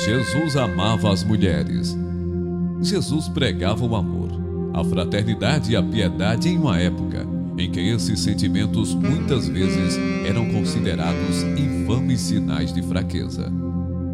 Jesus amava as mulheres. Jesus pregava o amor, a fraternidade e a piedade em uma época em que esses sentimentos muitas vezes eram considerados infames sinais de fraqueza.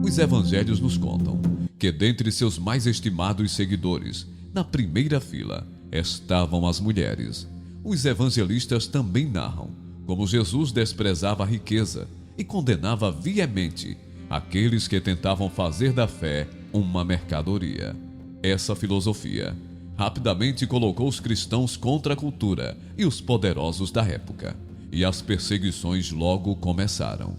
Os evangelhos nos contam que dentre seus mais estimados seguidores, na primeira fila, estavam as mulheres. Os evangelistas também narram como Jesus desprezava a riqueza e condenava veemente aqueles que tentavam fazer da fé uma mercadoria. Essa filosofia rapidamente colocou os cristãos contra a cultura e os poderosos da época, e as perseguições logo começaram.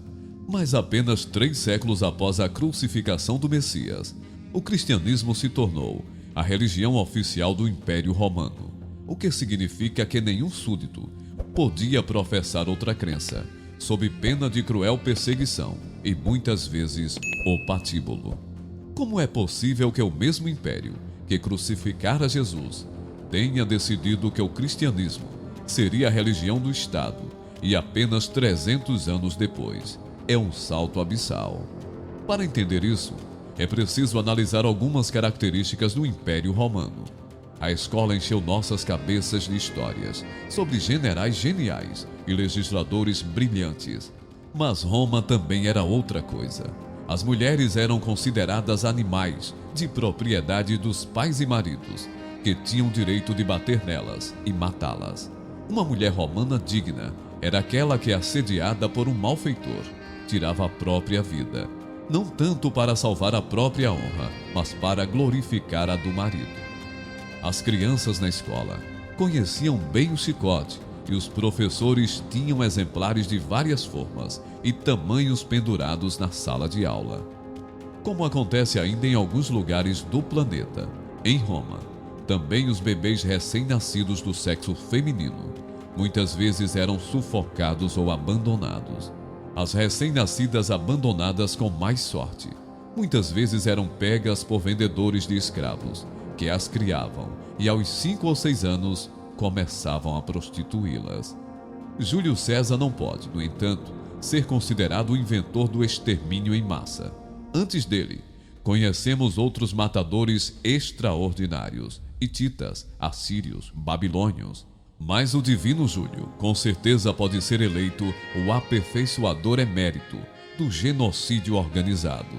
Mas apenas 3 séculos após a crucificação do Messias, o cristianismo se tornou a religião oficial do Império Romano, o que significa que nenhum súdito podia professar outra crença, sob pena de cruel perseguição e muitas vezes o patíbulo. Como é possível que o mesmo império que crucificara Jesus tenha decidido que o cristianismo seria a religião do Estado e apenas 300 anos depois? É um salto abissal. Para entender isso, é preciso analisar algumas características do Império Romano. A escola encheu nossas cabeças de histórias sobre generais geniais e legisladores brilhantes. Mas Roma também era outra coisa. As mulheres eram consideradas animais de propriedade dos pais e maridos, que tinham direito de bater nelas e matá-las. Uma mulher romana digna era aquela que, assediada por um malfeitor, tirava a própria vida, não tanto para salvar a própria honra, mas para glorificar a do marido. As crianças na escola conheciam bem o chicote e os professores tinham exemplares de várias formas e tamanhos pendurados na sala de aula. Como acontece ainda em alguns lugares do planeta, em Roma, também os bebês recém-nascidos do sexo feminino muitas vezes eram sufocados ou abandonados. As recém-nascidas abandonadas com mais sorte, muitas vezes eram pegas por vendedores de escravos, que as criavam e aos 5 ou 6 anos começavam a prostituí-las. Júlio César não pode, no entanto, ser considerado o inventor do extermínio em massa. Antes dele, conhecemos outros matadores extraordinários, hititas, assírios, babilônios. Mas o divino Júlio, com certeza, pode ser eleito o aperfeiçoador emérito do genocídio organizado.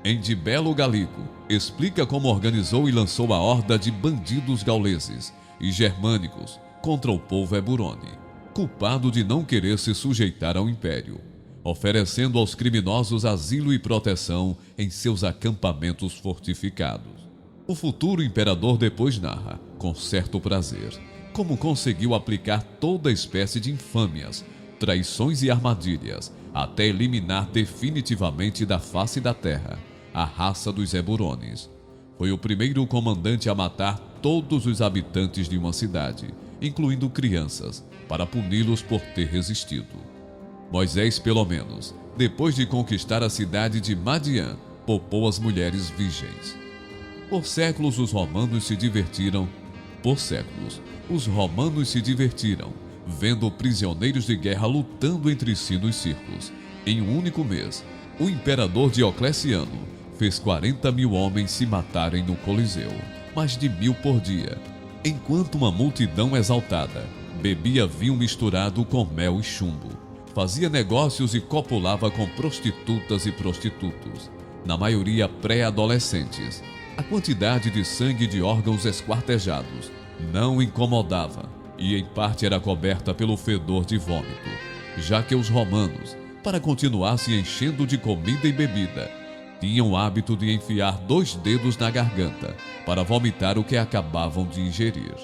Em De Bello Gallico, explica como organizou e lançou a horda de bandidos gauleses e germânicos contra o povo Eburone, culpado de não querer se sujeitar ao império, oferecendo aos criminosos asilo e proteção em seus acampamentos fortificados. O futuro imperador depois narra, com certo prazer, como conseguiu aplicar toda espécie de infâmias, traições e armadilhas, até eliminar definitivamente da face da terra a raça dos Eburones. Foi o primeiro comandante a matar todos os habitantes de uma cidade, incluindo crianças, para puni-los por ter resistido. Moisés, pelo menos, depois de conquistar a cidade de Madian, poupou as mulheres virgens. Por séculos os romanos se divertiram vendo prisioneiros de guerra lutando entre si nos circos. Em um único mês, o imperador Diocleciano fez 40.000 homens se matarem no Coliseu, mais de 1.000 por dia, enquanto uma multidão exaltada bebia vinho misturado com mel e chumbo, fazia negócios e copulava com prostitutas e prostitutos, na maioria pré-adolescentes. A quantidade de sangue e de órgãos esquartejados não incomodava e em parte era coberta pelo fedor de vômito, já que os romanos, para continuar se enchendo de comida e bebida, tinham o hábito de enfiar 2 dedos na garganta para vomitar o que acabavam de ingerir.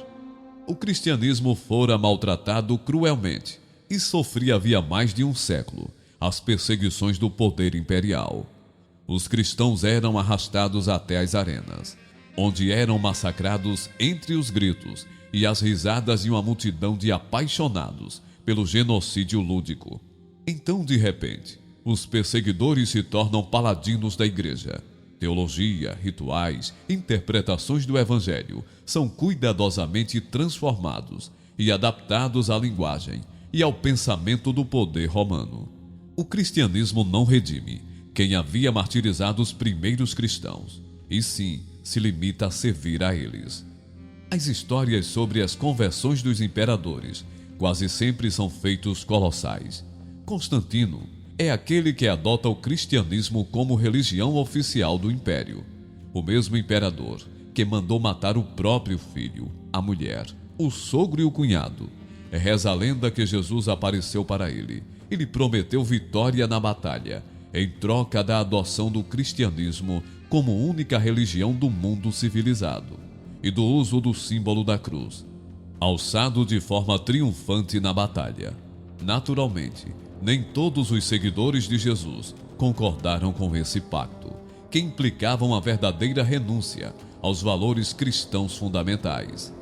O cristianismo fora maltratado cruelmente e sofria havia mais de um século as perseguições do poder imperial. Os cristãos eram arrastados até as arenas, onde eram massacrados entre os gritos e as risadas de uma multidão de apaixonados pelo genocídio lúdico. Então, de repente, os perseguidores se tornam paladinos da igreja. Teologia, rituais, interpretações do evangelho são cuidadosamente transformados e adaptados à linguagem e ao pensamento do poder romano. O cristianismo não redime, quem havia martirizado os primeiros cristãos, e sim se limita a servir a eles. As histórias sobre as conversões dos imperadores quase sempre são feitos colossais. Constantino é aquele que adota o cristianismo como religião oficial do império. O mesmo imperador que mandou matar o próprio filho, a mulher, o sogro e o cunhado. Reza a lenda que Jesus apareceu para ele e lhe prometeu vitória na batalha, em troca da adoção do cristianismo como única religião do mundo civilizado e do uso do símbolo da cruz, alçado de forma triunfante na batalha. Naturalmente, nem todos os seguidores de Jesus concordaram com esse pacto, que implicava uma verdadeira renúncia aos valores cristãos fundamentais.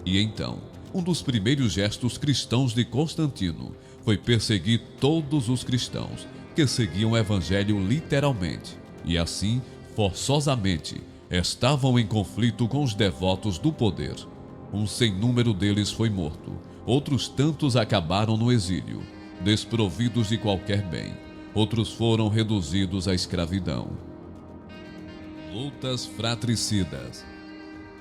E então, um dos primeiros gestos cristãos de Constantino foi perseguir todos os cristãos que seguiam o evangelho literalmente e assim, forçosamente, estavam em conflito com os devotos do poder. Um sem número deles foi morto, outros tantos acabaram no exílio, desprovidos de qualquer bem. Outros foram reduzidos à escravidão. Lutas fratricidas.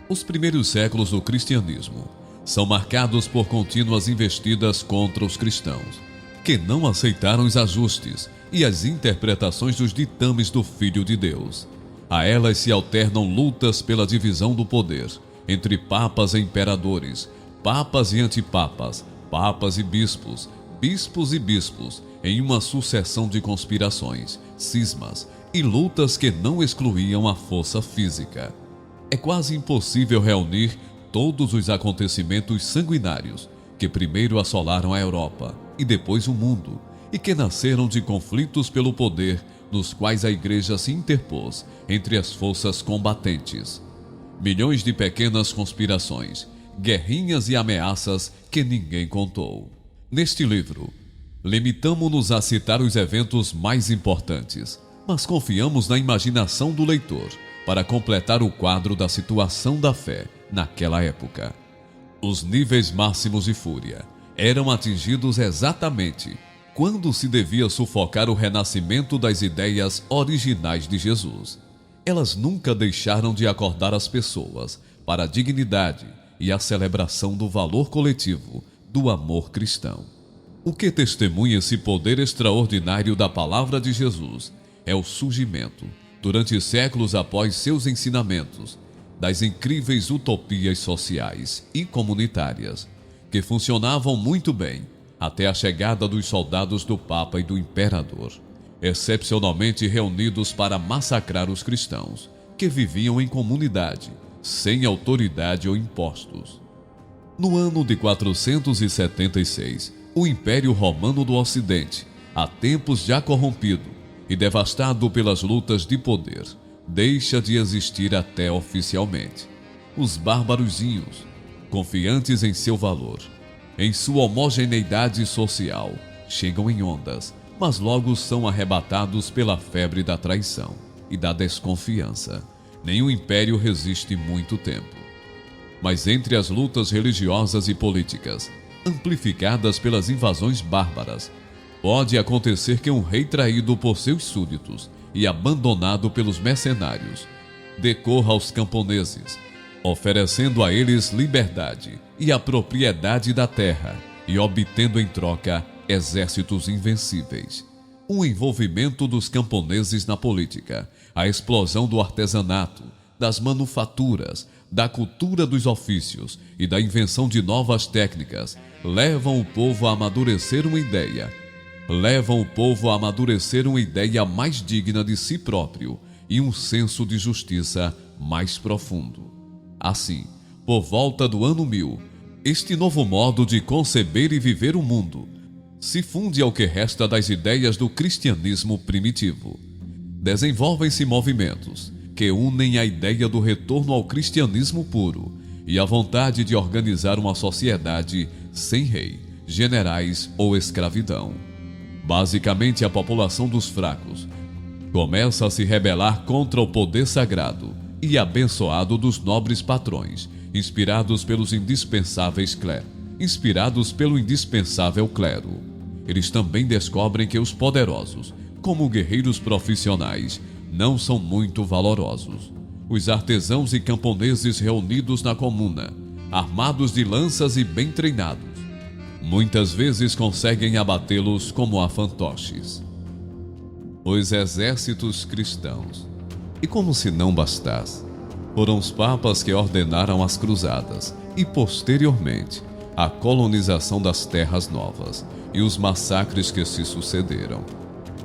Os primeiros séculos do cristianismo são marcados por contínuas investidas contra os cristãos, que não aceitaram os ajustes e as interpretações dos ditames do Filho de Deus. A elas se alternam lutas pela divisão do poder entre papas e imperadores, papas e antipapas, papas e bispos, bispos e bispos, em uma sucessão de conspirações, cismas e lutas que não excluíam a força física. É quase impossível reunir todos os acontecimentos sanguinários que primeiro assolaram a Europa e depois o mundo, e que nasceram de conflitos pelo poder nos quais a Igreja se interpôs entre as forças combatentes. Milhões de pequenas conspirações, guerrinhas e ameaças que ninguém contou. Neste livro, limitamo-nos a citar os eventos mais importantes, mas confiamos na imaginação do leitor para completar o quadro da situação da fé naquela época. Os níveis máximos de fúria eram atingidos exatamente quando se devia sufocar o renascimento das ideias originais de Jesus. Elas nunca deixaram de acordar as pessoas para a dignidade e a celebração do valor coletivo do amor cristão. O que testemunha esse poder extraordinário da palavra de Jesus é o surgimento, durante séculos após seus ensinamentos, das incríveis utopias sociais e comunitárias, que funcionavam muito bem até a chegada dos soldados do Papa e do Imperador, excepcionalmente reunidos para massacrar os cristãos, que viviam em comunidade, sem autoridade ou impostos. No ano de 476, o Império Romano do Ocidente, há tempos já corrompido e devastado pelas lutas de poder, deixa de existir até oficialmente. Os bárbarozinhos, confiantes em seu valor, em sua homogeneidade social, chegam em ondas, mas logo são arrebatados pela febre da traição e da desconfiança. Nenhum império resiste muito tempo. Mas entre as lutas religiosas e políticas, amplificadas pelas invasões bárbaras, pode acontecer que um rei traído por seus súditos e abandonado pelos mercenários decorra aos camponeses, oferecendo a eles liberdade e a propriedade da terra e obtendo em troca exércitos invencíveis. O envolvimento dos camponeses na política, a explosão do artesanato, das manufaturas, da cultura dos ofícios e da invenção de novas técnicas levam o povo a amadurecer uma ideia. Mais digna de si próprio e um senso de justiça mais profundo. Assim, por volta do ano 1000, este novo modo de conceber e viver o mundo se funde ao que resta das ideias do cristianismo primitivo. Desenvolvem-se movimentos que unem a ideia do retorno ao cristianismo puro e a vontade de organizar uma sociedade sem rei, generais ou escravidão. Basicamente, a população dos fracos começa a se rebelar contra o poder sagrado e abençoado dos nobres patrões, inspirados pelo indispensável clero. Eles também descobrem que os poderosos como guerreiros profissionais, não são muito valorosos. Os artesãos e camponeses reunidos na comuna, armados de lanças e bem treinados, muitas vezes conseguem abatê-los como a fantoches. Os exércitos cristãos. E como se não bastasse, foram os papas que ordenaram as cruzadas e, posteriormente, a colonização das terras novas e os massacres que se sucederam.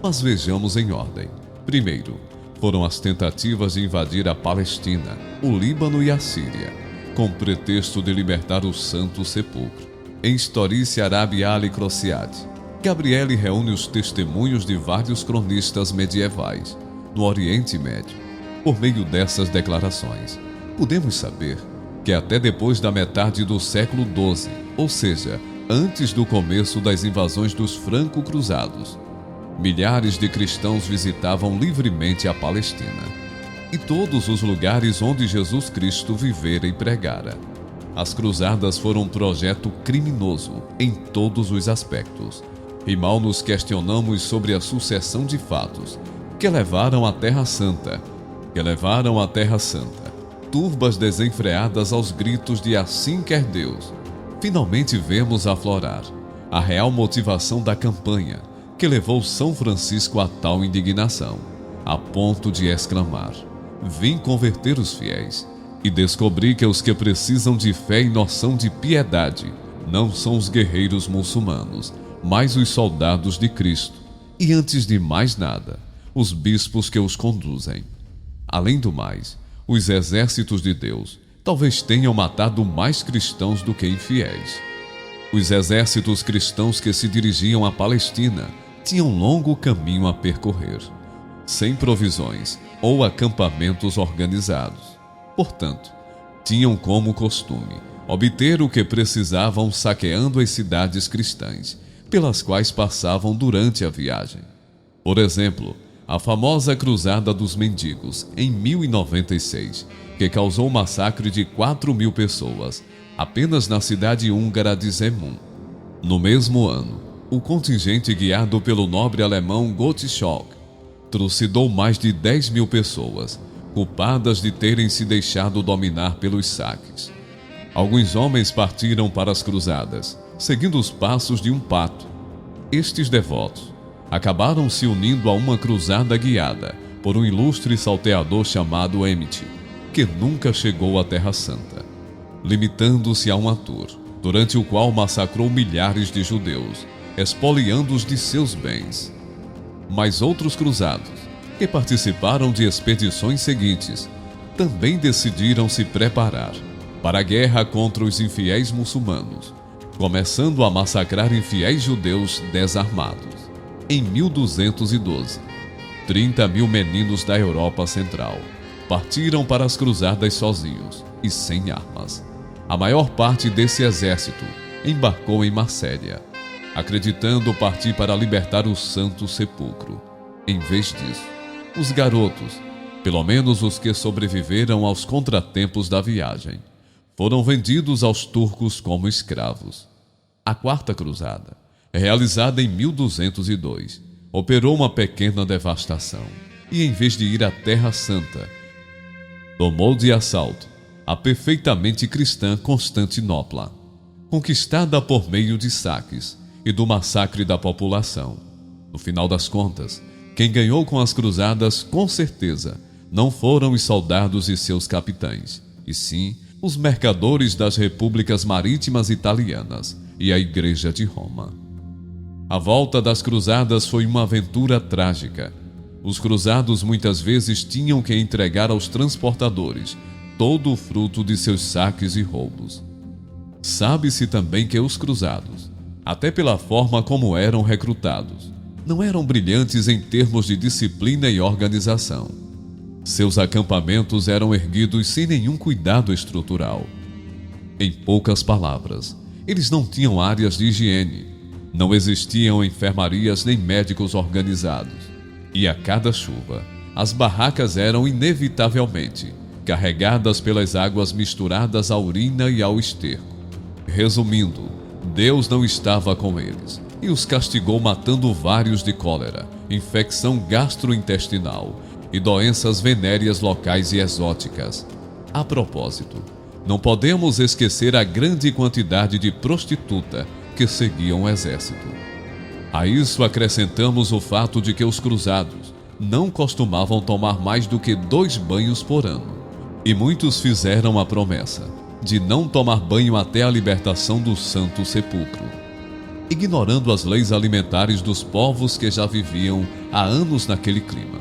Mas vejamos em ordem. Primeiro, foram as tentativas de invadir a Palestina, o Líbano e a Síria, com pretexto de libertar o Santo Sepulcro. Em Historice Arabiale Crociati, Gabriele reúne os testemunhos de vários cronistas medievais no Oriente Médio. Por meio dessas declarações, podemos saber que até depois da metade do século XII, ou seja, antes do começo das invasões dos franco-cruzados, milhares de cristãos visitavam livremente a Palestina e todos os lugares onde Jesus Cristo vivera e pregara. As cruzadas foram um projeto criminoso em todos os aspectos, e mal nos questionamos sobre a sucessão de fatos que levaram à Terra Santa, turbas desenfreadas aos gritos de "assim quer Deus". Finalmente vemos aflorar a real motivação da campanha que levou São Francisco a tal indignação, a ponto de exclamar: "Vim converter os fiéis e descobri que os que precisam de fé e noção de piedade não são os guerreiros muçulmanos, mas os soldados de Cristo, e antes de mais nada, os bispos que os conduzem. Além do mais, os exércitos de Deus talvez tenham matado mais cristãos do que infiéis." Os exércitos cristãos que se dirigiam à Palestina tinham longo caminho a percorrer, sem provisões ou acampamentos organizados. Portanto, tinham como costume obter o que precisavam saqueando as cidades cristãs, pelas quais passavam durante a viagem. Por exemplo, a famosa Cruzada dos Mendigos, em 1096, que causou o massacre de 4.000 pessoas, apenas na cidade húngara de Zemun. No mesmo ano, o contingente guiado pelo nobre alemão Gottschalk trucidou mais de 10.000 pessoas, culpadas de terem se deixado dominar pelos saques. Alguns homens partiram para as cruzadas, seguindo os passos de um pato. Estes devotos acabaram se unindo a uma cruzada guiada por um ilustre salteador chamado Emmet, que nunca chegou à Terra Santa, limitando-se a um tour, durante o qual massacrou milhares de judeus, expoliando-os de seus bens. Mas outros cruzados, que participaram de expedições seguintes, também decidiram se preparar para a guerra contra os infiéis muçulmanos, começando a massacrar infiéis judeus desarmados. Em 1212, 30.000 meninos da Europa Central partiram para as cruzadas sozinhos e sem armas. A maior parte desse exército embarcou em Marsella, acreditando partir para libertar o Santo Sepulcro. Em vez disso, os garotos, pelo menos os que sobreviveram aos contratempos da viagem, foram vendidos aos turcos como escravos. A Quarta Cruzada, realizada em 1202, operou uma pequena devastação e, em vez de ir à Terra Santa, tomou de assalto a perfeitamente cristã Constantinopla, conquistada por meio de saques e do massacre da população. No final das contas, quem ganhou com as cruzadas, com certeza, não foram os soldados e seus capitães, e sim os mercadores das repúblicas marítimas italianas e a Igreja de Roma. A volta das cruzadas foi uma aventura trágica. Os cruzados muitas vezes tinham que entregar aos transportadores todo o fruto de seus saques e roubos. Sabe-se também que os cruzados, até pela forma como eram recrutados, não eram brilhantes em termos de disciplina e organização. Seus acampamentos eram erguidos sem nenhum cuidado estrutural. Em poucas palavras, eles não tinham áreas de higiene, não existiam enfermarias nem médicos organizados, e a cada chuva, as barracas eram inevitavelmente carregadas pelas águas misturadas à urina e ao esterco. Resumindo, Deus não estava com eles e os castigou matando vários de cólera, infecção gastrointestinal e doenças venéreas locais e exóticas. A propósito, não podemos esquecer a grande quantidade de prostituta que seguiam o exército. A isso acrescentamos o fato de que os cruzados não costumavam tomar mais do que 2 banhos por ano, e muitos fizeram a promessa de não tomar banho até a libertação do Santo Sepulcro, ignorando as leis alimentares dos povos que já viviam há anos naquele clima.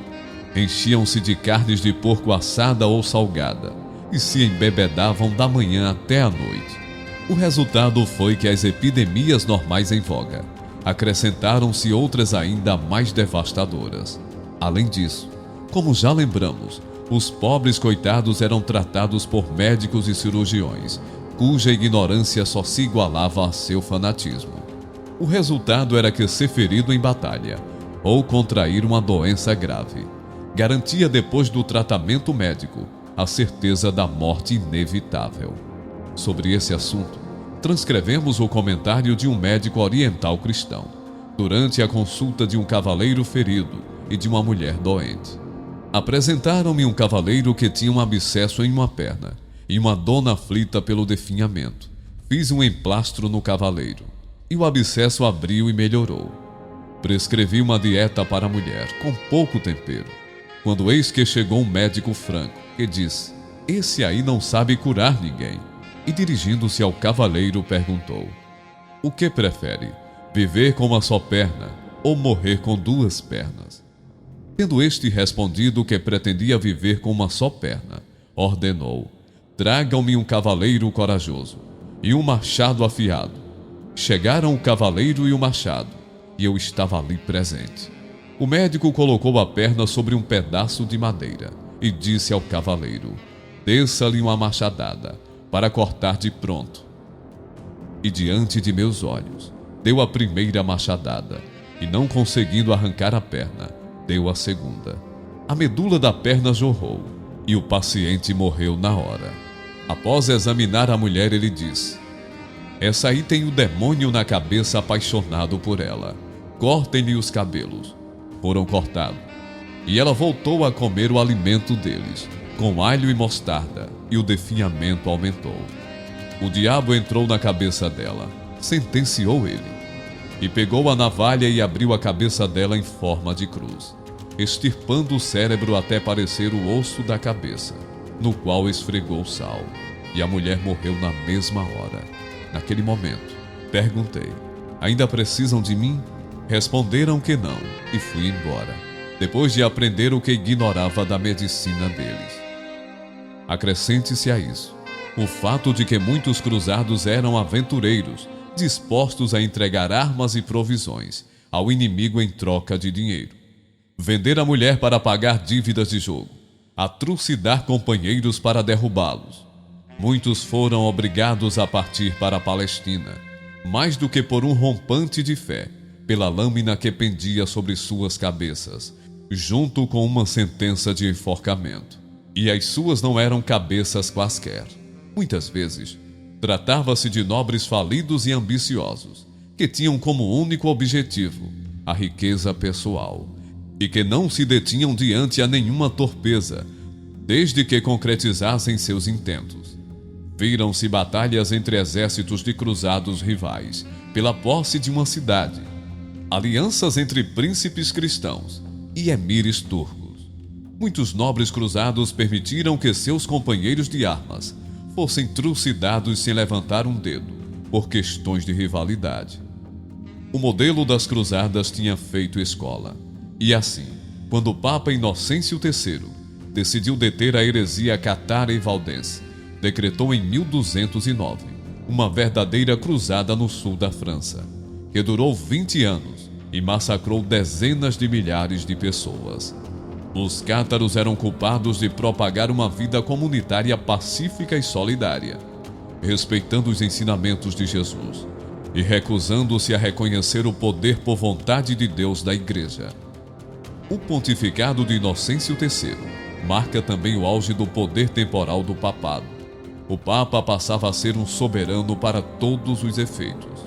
Enchiam-se de carnes de porco assada ou salgada e se embebedavam da manhã até a noite. O resultado foi que as epidemias normais em voga acrescentaram-se outras ainda mais devastadoras. Além disso, como já lembramos, os pobres coitados eram tratados por médicos e cirurgiões, cuja ignorância só se igualava a seu fanatismo. O resultado era que ser ferido em batalha ou contrair uma doença grave garantia, depois do tratamento médico, a certeza da morte inevitável. Sobre esse assunto, transcrevemos o comentário de um médico oriental cristão, durante a consulta de um cavaleiro ferido e de uma mulher doente. Apresentaram-me um cavaleiro que tinha um abscesso em uma perna e uma dona aflita pelo definhamento. Fiz um emplastro no cavaleiro e o abscesso abriu e melhorou. Prescrevi uma dieta para a mulher, com pouco tempero, quando eis que chegou um médico franco, que disse: "Esse aí não sabe curar ninguém", e dirigindo-se ao cavaleiro perguntou: "O que prefere, viver com uma só perna ou morrer com 2 pernas?" Tendo este respondido que pretendia viver com uma só perna, ordenou: "Tragam-me um cavaleiro corajoso e um machado afiado." Chegaram o cavaleiro e o machado, e eu estava ali presente. O médico colocou a perna sobre um pedaço de madeira e disse ao cavaleiro: "Desça-lhe uma machadada, para cortar de pronto." E diante de meus olhos, deu a primeira machadada, e não conseguindo arrancar a perna, deu a segunda. A medula da perna jorrou, e o paciente morreu na hora. Após examinar a mulher, ele disse: "Essa aí tem o demônio na cabeça, apaixonado por ela. Cortem-lhe os cabelos." Foram cortados, e ela voltou a comer o alimento deles, com alho e mostarda, e o definhamento aumentou. O diabo entrou na cabeça dela, sentenciou ele, e pegou a navalha e abriu a cabeça dela em forma de cruz, extirpando o cérebro até parecer o osso da cabeça, no qual esfregou sal, e a mulher morreu na mesma hora. Naquele momento, perguntei: "Ainda precisam de mim?" Responderam que não, e fui embora, depois de aprender o que ignorava da medicina deles. Acrescente-se a isso o fato de que muitos cruzados eram aventureiros, dispostos a entregar armas e provisões ao inimigo em troca de dinheiro, vender a mulher para pagar dívidas de jogo, a trucidar companheiros para derrubá-los. Muitos foram obrigados a partir para a Palestina, mais do que por um rompante de fé, pela lâmina que pendia sobre suas cabeças, junto com uma sentença de enforcamento. E as suas não eram cabeças quaisquer. Muitas vezes, tratava-se de nobres falidos e ambiciosos, que tinham como único objetivo a riqueza pessoal, e que não se detinham diante a nenhuma torpeza, desde que concretizassem seus intentos. Viram-se batalhas entre exércitos de cruzados rivais, pela posse de uma cidade, alianças entre príncipes cristãos e emires turcos. Muitos nobres cruzados permitiram que seus companheiros de armas fossem trucidados sem levantar um dedo, por questões de rivalidade. O modelo das cruzadas tinha feito escola, e assim, quando o Papa Inocêncio III decidiu deter a heresia cátara e valdense, decretou em 1209 uma verdadeira cruzada no sul da França, que durou 20 anos e massacrou dezenas de milhares de pessoas. Os cátaros eram culpados de propagar uma vida comunitária pacífica e solidária, respeitando os ensinamentos de Jesus e recusando-se a reconhecer o poder por vontade de Deus da Igreja. O pontificado de Inocêncio III marca também o auge do poder temporal do papado. O Papa passava a ser um soberano para todos os efeitos,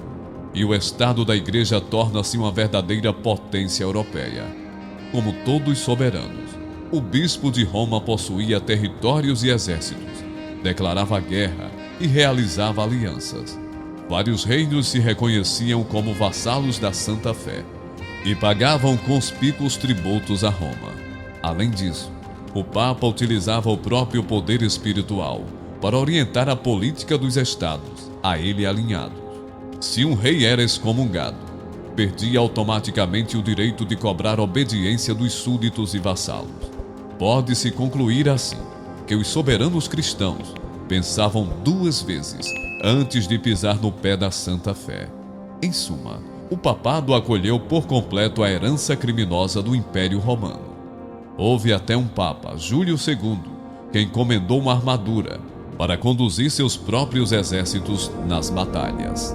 e o Estado da Igreja torna-se uma verdadeira potência europeia. Como todos soberanos, o bispo de Roma possuía territórios e exércitos, declarava guerra e realizava alianças. Vários reinos se reconheciam como vassalos da Santa Fé e pagavam conspícuos tributos a Roma. Além disso, o Papa utilizava o próprio poder espiritual para orientar a política dos estados a ele alinhados. Se um rei era excomungado, perdia automaticamente o direito de cobrar obediência dos súditos e vassalos. Pode-se concluir assim que os soberanos cristãos pensavam duas vezes antes de pisar no pé da Santa Fé. Em suma, o papado acolheu por completo a herança criminosa do Império Romano. Houve até um Papa, Júlio II, que encomendou uma armadura para conduzir seus próprios exércitos nas batalhas.